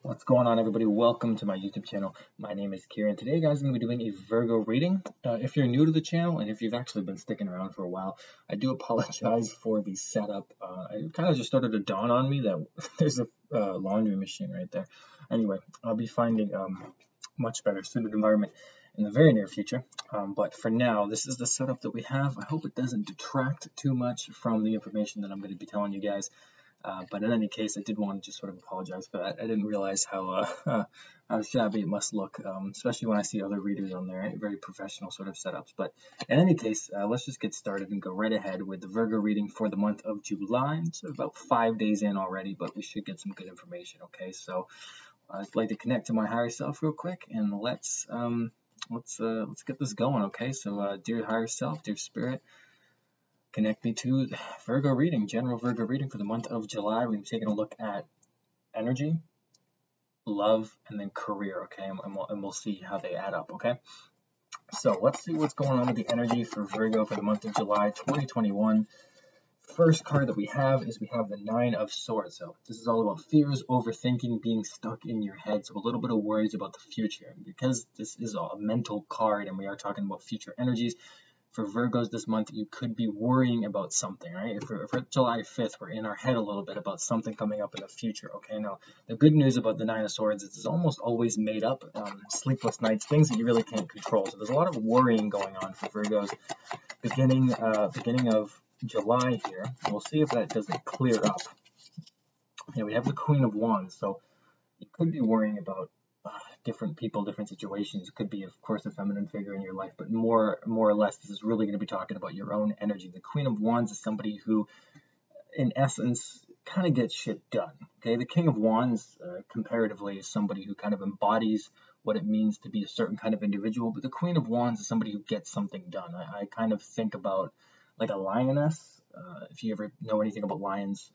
What's going on, everybody? Welcome to my YouTube channel. My name is Kieran. Today, guys, I'm going to be doing a Virgo reading. If you're new to the channel and if you've actually been sticking around for a while, I do apologize for the setup. It kind of just started to dawn on me that there's a laundry machine right there. Anyway, I'll be finding much better suited environment in the very near future. But for now, this is the setup that we have. I hope it doesn't detract too much from the information that I'm going to be telling you guys. But in any case, I did want to just sort of apologize for that. I didn't realize how shabby it must look, especially when I see other readers on there, right? Very professional sort of setups. But in any case, let's just get started and go right ahead with the Virgo reading for the month of July. It's about 5 days in already, but we should get some good information. Okay, so I'd like to connect to my higher self real quick, and let's get this going. Okay, so dear higher self, dear spirit, connect me to Virgo reading, general Virgo reading for the month of July. We've taken a look at energy, love, and then career, okay? And we'll see how they add up, okay? So let's see what's going on with the energy for Virgo for the month of July 2021. First card that we have is we have the Nine of Swords. So this is all about fears, overthinking, being stuck in your head. So a little bit of worries about the future. And because this is a mental card and we are talking about future energies, for Virgos this month, you could be worrying about something, right? If we're July 5th, we're in our head a little bit about something coming up in the future, okay? Now, the good news about the Nine of Swords is it's almost always made up, sleepless nights, things that you really can't control. So there's a lot of worrying going on for Virgos beginning of July here. We'll see if that doesn't clear up. Yeah, we have the Queen of Wands, so you could be worrying about different people, different situations. It could be, of course, a feminine figure in your life, but more or less, this is really going to be talking about your own energy. The Queen of Wands is somebody who, in essence, kind of gets shit done. Okay, the King of Wands, comparatively, is somebody who kind of embodies what it means to be a certain kind of individual, but the Queen of Wands is somebody who gets something done. I kind of think about like a lioness. If you ever know anything about lions,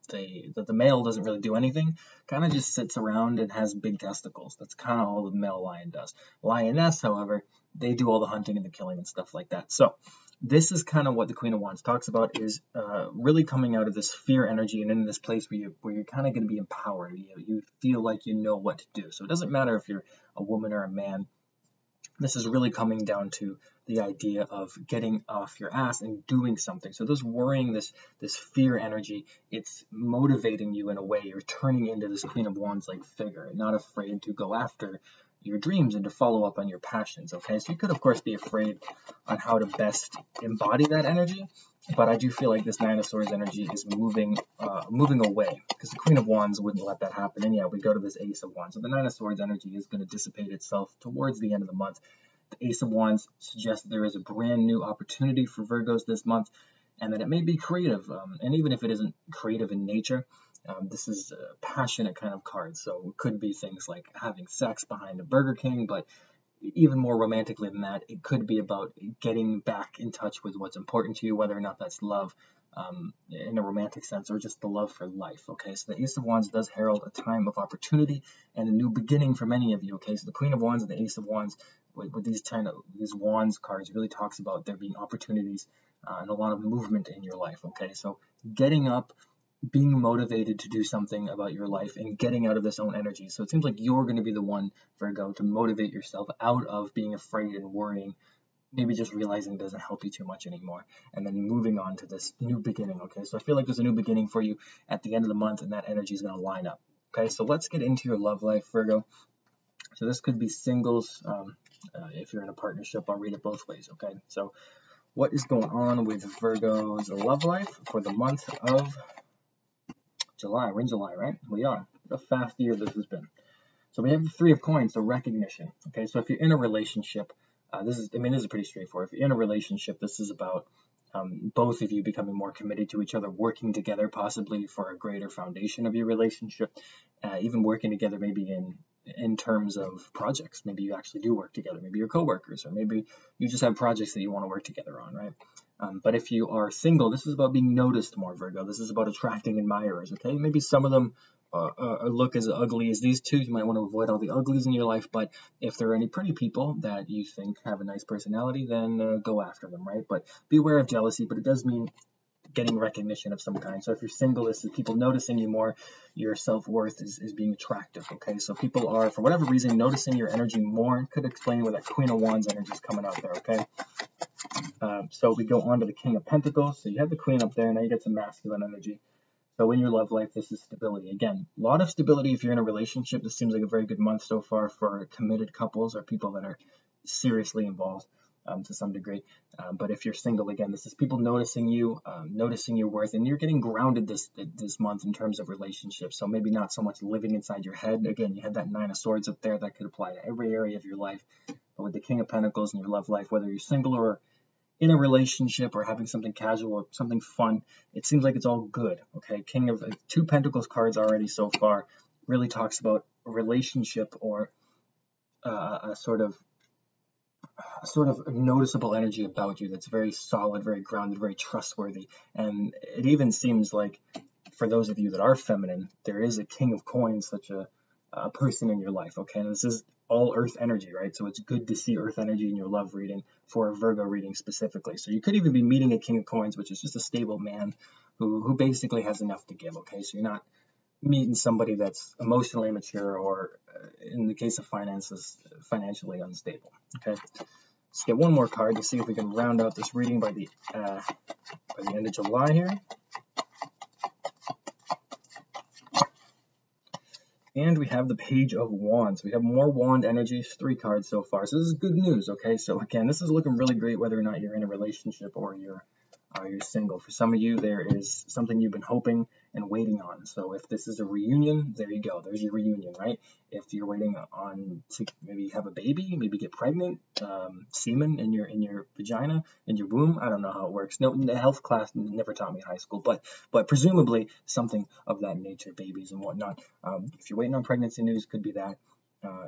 the male doesn't really do anything, kind of just sits around and has big testicles. That's kind of all the male lion does. Lioness, however, they do all the hunting and the killing and stuff like that. So this is kind of what the Queen of Wands talks about, is really coming out of this fear energy and in this place where you're kind of going to be empowered. You feel like you know what to do. So it doesn't matter if you're a woman or a man. This is really coming down to the idea of getting off your ass and doing something. So this worrying, this fear energy, it's motivating you in a way. You're turning into this Queen of Wands like figure, not afraid to go after your dreams and to follow up on your passions. Okay, so you could of course be afraid on how to best embody that energy, but I do feel like this Nine of Swords energy is moving away, because the Queen of Wands wouldn't let that happen. And yeah, we go to this Ace of Wands. So the Nine of Swords energy is going to dissipate itself towards the end of the month. The Ace of Wands suggests there is a brand new opportunity for Virgos this month, and that it may be creative. And even if it isn't creative in nature, this is a passionate kind of card. So it could be things like having sex behind a Burger King, but even more romantically than that, it could be about getting back in touch with what's important to you, whether or not that's love in a romantic sense or just the love for life. Okay, so the Ace of Wands does herald a time of opportunity and a new beginning for many of you. Okay, so the Queen of Wands and the Ace of Wands, with these Wands cards, really talks about there being opportunities and a lot of movement in your life. Okay, so getting up, being motivated to do something about your life and getting out of this own energy. So it seems like you're going to be the one, Virgo, to motivate yourself out of being afraid and worrying, maybe just realizing it doesn't help you too much anymore, and then moving on to this new beginning. Okay, so I feel like there's a new beginning for you at the end of the month, and that energy is going to line up. Okay, so let's get into your love life, Virgo. So this could be singles. If you're in a partnership, I'll read it both ways. Okay, so what is going on with Virgo's love life for the month of July? We're in July, right? We are. What a fast year this has been. So we have the Three of Coins, so recognition. Okay, so if you're in a relationship, this is pretty straightforward. If you're in a relationship, this is about both of you becoming more committed to each other, working together, possibly for a greater foundation of your relationship, even working together maybe in terms of projects. Maybe you actually do work together. Maybe you're coworkers, or maybe you just have projects that you want to work together on, right? But if you are single, this is about being noticed more, Virgo. This is about attracting admirers, okay? Maybe some of them look as ugly as these two. You might want to avoid all the uglies in your life, but if there are any pretty people that you think have a nice personality, then go after them, right? But beware of jealousy, but it does mean getting recognition of some kind. So if you're single, this is people noticing you more. Your self-worth is being attractive, okay? So people are, for whatever reason, noticing your energy more. Could explain where that Queen of Wands energy is coming out there, okay? So we go on to the King of Pentacles. So you have the Queen up there, now you get some masculine energy. So in your love life, this is stability. Again, a lot of stability if you're in a relationship. This seems like a very good month so far for committed couples or people that are seriously involved to some degree. But if you're single, again, this is people noticing you, noticing your worth, and you're getting grounded this month in terms of relationships. So maybe not so much living inside your head. Again, you had that Nine of Swords up there that could apply to every area of your life. But with the King of Pentacles in your love life, whether you're single or in a relationship or having something casual or something fun, it seems like it's all good, okay? King of Two Pentacles cards already so far really talks about a relationship or a sort of noticeable energy about you that's very solid, very grounded, very trustworthy. And it even seems like, for those of you that are feminine, there is a King of Coins, such a person in your life, okay? And this is all earth energy, right? So it's good to see earth energy in your love reading for a Virgo reading specifically. So you could even be meeting a King of Coins, which is just a stable man who basically has enough to give, okay? So you're not meeting somebody that's emotionally immature or, in the case of finances, financially unstable, okay? Let's get one more card to see if we can round out this reading by the end of July here. And we have the Page of Wands. We have more wand energies, 3 cards so far. So this is good news, okay? So again, this is looking really great whether or not you're in a relationship or you're single. For some of you, there is something you've been hoping and waiting on. So if this is a reunion, there you go. There's your reunion, right? If you're waiting on to maybe have a baby, maybe get pregnant, semen in your vagina, in your womb. I don't know how it works. No, the health class never taught me in high school, but presumably something of that nature, babies and whatnot. If you're waiting on pregnancy news, could be that.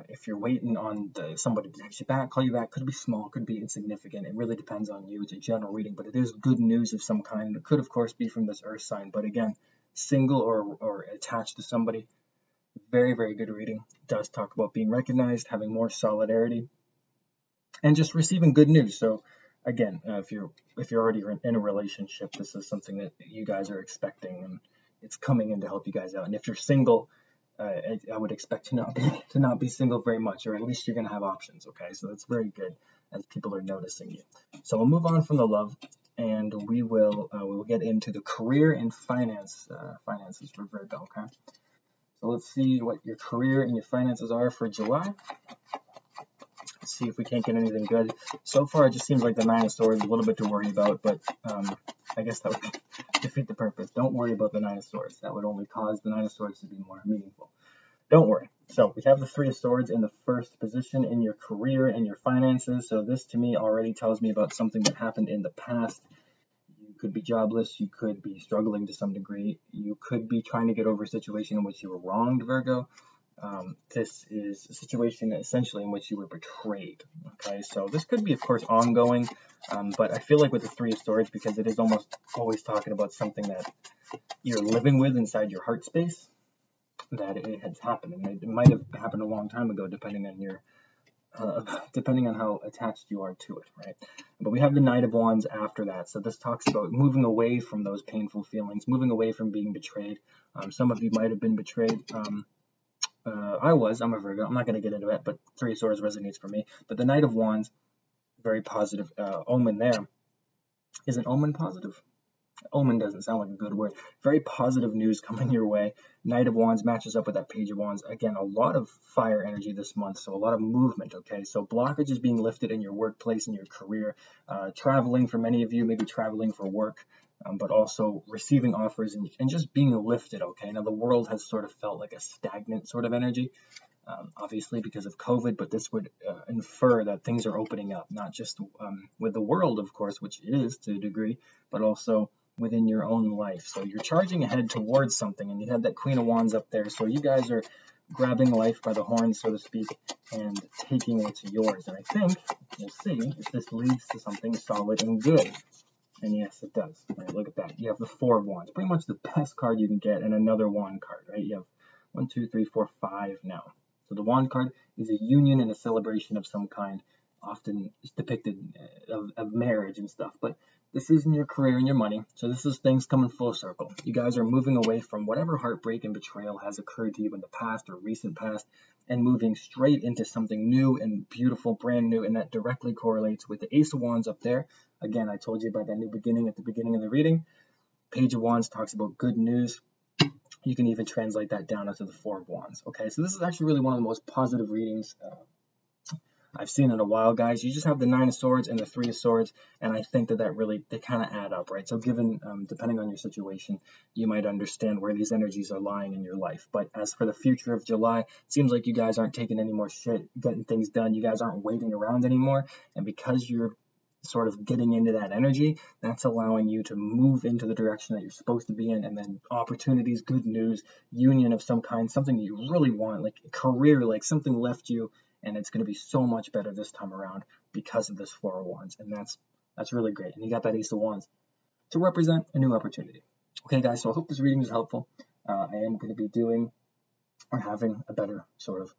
If you're waiting on somebody to text you back, call you back, could be small, could be insignificant. It really depends on you. It's a general reading, but it is good news of some kind. It could, of course, be from this earth sign. But again, single or attached to somebody, very, very good reading. It does talk about being recognized, having more solidarity, and just receiving good news. So again, if you're already in a relationship, this is something that you guys are expecting, and it's coming in to help you guys out. And if you're single, I would expect to not be single very much, or at least you're going to have options, okay? So that's very good as people are noticing you. So we'll move on from the love, and we will get into the career and finances for Virgo, okay? So let's see what your career and your finances are for July. Let's see if we can't get anything good. So far, it just seems like the Nine of Swords, a little bit to worry about, but I guess that would defeat the purpose. Don't worry about the Nine of Swords. That would only cause the Nine of Swords to be more meaningful. Don't worry. So we have the Three of Swords in the first position in your career and your finances. So this to me already tells me about something that happened in the past. You could be jobless. You could be struggling to some degree. You could be trying to get over a situation in which you were wronged, Virgo. This is a situation essentially in which you were betrayed. Okay, so this could be, of course, ongoing, but I feel like with the Three of Swords, because it is almost always talking about something that you're living with inside your heart space, that it has happened, and it might have happened a long time ago, depending on how attached you are to it, right? But we have the Knight of Wands after that, so this talks about moving away from those painful feelings, moving away from being betrayed. Some of you might have been betrayed. I'm a Virgo. I'm not going to get into it, but Three of Swords resonates for me. But the Knight of Wands, very positive omen there. Isn't omen positive? Omen doesn't sound like a good word. Very positive news coming your way. Knight of Wands matches up with that Page of Wands. Again, a lot of fire energy this month, so a lot of movement, okay? So blockages being lifted in your workplace, in your career. Traveling for many of you, maybe traveling for work. But also receiving offers and just being lifted, okay? Now, the world has sort of felt like a stagnant sort of energy, obviously because of COVID, but this would infer that things are opening up, not just with the world, of course, which it is to a degree, but also within your own life. So you're charging ahead towards something, and you have that Queen of Wands up there. So you guys are grabbing life by the horns, so to speak, and taking what's yours. And I think we'll see if this leads to something solid and good. And yes, it does. Right, look at that. You have the Four of Wands, pretty much the best card you can get, and another Wand card, right? You have 1, 2, 3, 4, 5 now. So the Wand card is a union and a celebration of some kind. often is depicted of marriage and stuff, but this is in your career and your money. So this is things coming full circle. You guys are moving away from whatever heartbreak and betrayal has occurred to you in the past or recent past, and moving straight into something new and beautiful, brand new, and that directly correlates with the Ace of Wands up there. Again, I told you about that new beginning at the beginning of the reading. Page of Wands talks about good news. You can even translate that down into the Four of Wands. Okay, so this is actually really one of the most positive readings I've seen in a while, guys. You just have the Nine of Swords and the Three of Swords, and I think that really, they kind of add up, right? So given, depending on your situation, you might understand where these energies are lying in your life. But as for the future of July, it seems like you guys aren't taking any more shit, getting things done. You guys aren't waiting around anymore, and because you're sort of getting into that energy, that's allowing you to move into the direction that you're supposed to be in, and then opportunities, good news, union of some kind, something that you really want, like a career, like something left you, and it's going to be so much better this time around because of this Four of Wands, and that's really great. And you got that Ace of Wands to represent a new opportunity. Okay, guys, so I hope this reading is helpful. I am going to be doing or having a better sort of,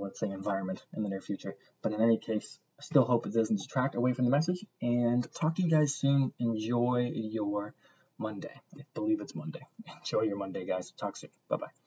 let's say, environment in the near future. But in any case, I still hope it doesn't distract away from the message, and talk to you guys soon. Enjoy your Monday. I believe it's Monday. Enjoy your Monday, guys. Talk soon. Bye-bye.